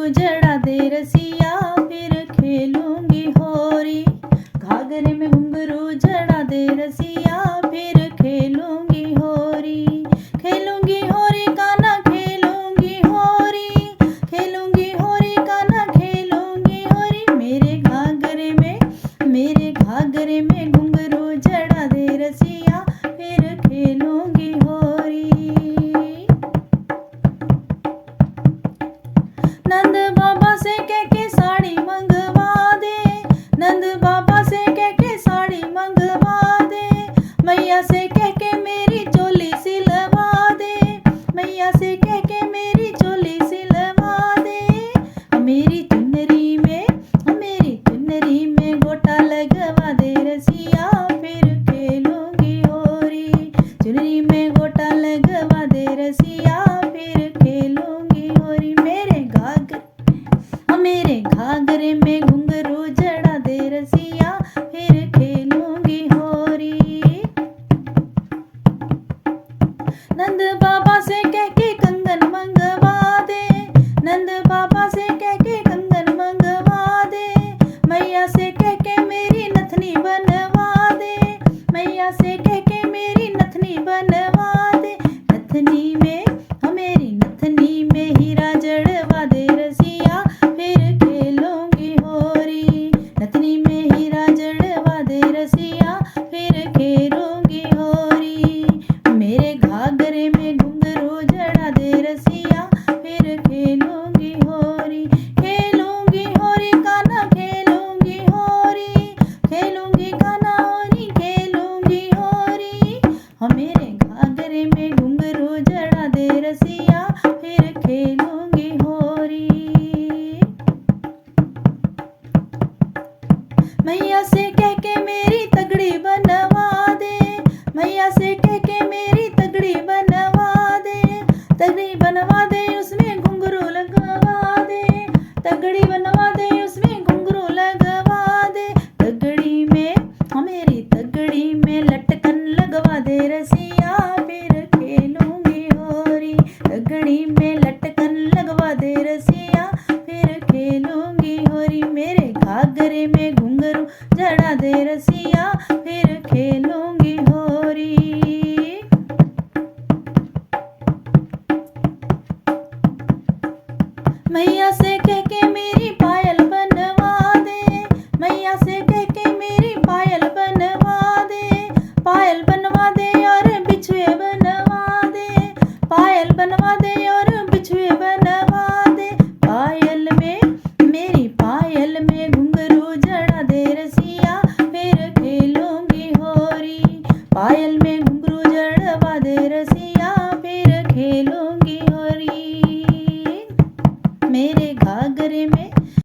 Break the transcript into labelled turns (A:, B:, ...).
A: जड़ा दे रसिया फिर खेलूंगी होरी। घाघरे में घुंघरू जड़ा दे रसिया फिर खेलूंगी होरी। खेलूंगी होरी कान्हा खेलूंगी होरी, खेलूंगी होरी कान्हा खेलूंगी होरी। मेरे घाघरे में घुंघरू जड़ा दे रसिया फिर खेलूंगी होरी। नंद बाबा से कह के साड़ी मंगवा दे, नंद बाबा से कह के साड़ी मंगवा दे। मैया से कह के मेरी चोली सिलवा दे, मैया से कह के मेरी चोली सिलवा दे। मेरी चुनरी में गोटा लगवा दे रसिया फिर खेलूंगी होरी। चुनरी में गोटा लगवा दे रसिया फिर खेलूंगी होरी। मेरे घाघरे में घुंघरू जड़ा दे रसिया फिर खेलूंगी होरी। नंद बाबा से कह के कंगन मंगवा दे, नंद बाबा से कह के कंगन मंगवा दे। मैया से कह के मेरी नथनी बनवा दे, मैया से कह के मेरी नथनी बनवा दे। मेरी नथनी में हीरा जड़वा दे रसिया फिर खेलूंगी होरी। नथनी में हीरा जड़वा दे रसिया फिर खेलूंगी होरी। मेरे घाघरे में घुंघरू जड़ा दे रसिया फिर खेलूंगी होरी। खेलूंगी होरी कान्हा खेलूंगी होरी, खेलूंगी कान्हा होरी खेलूंगी होरी। मेरे घाघरे में घुंघरू जड़ा दे रसिया फिर खेलूंगी होरी। मैया से कह के मेरी तगड़ी बनवा दे, मैया से कह के मेरी तगड़ी बनवा दे। तगड़ी बनवा दे उसमें घुंघरू लगवा दे, तगड़ी बनवा दे उसमें घुंघरू लगवा दे। मेरी तगड़ी में लटकन लगवा दे रसिया फिर खेलूंगी होरी। तगड़ी में लटकन लगवा दे रसिया फिर खेलूंगी होरी। मेरे घाघरे में घुंघरू जड़ा दे रसिया फिर खेलूंगी होरी। मैया से कह के मेरी पायल बनवा दे, मैया से कह के मेरी पायल बनवा दे। पायल बनवा दे और बिछुए बनवा दे, पायल बनवा दे और बिछुए बनवा दे। मेरी पायल में घुंघरू जड़ा दे रसिया फिर खेलूंगी होरी। पायल में घुंघरू जड़वा दे रसिया फिर खेलूंगी होरी। मेरे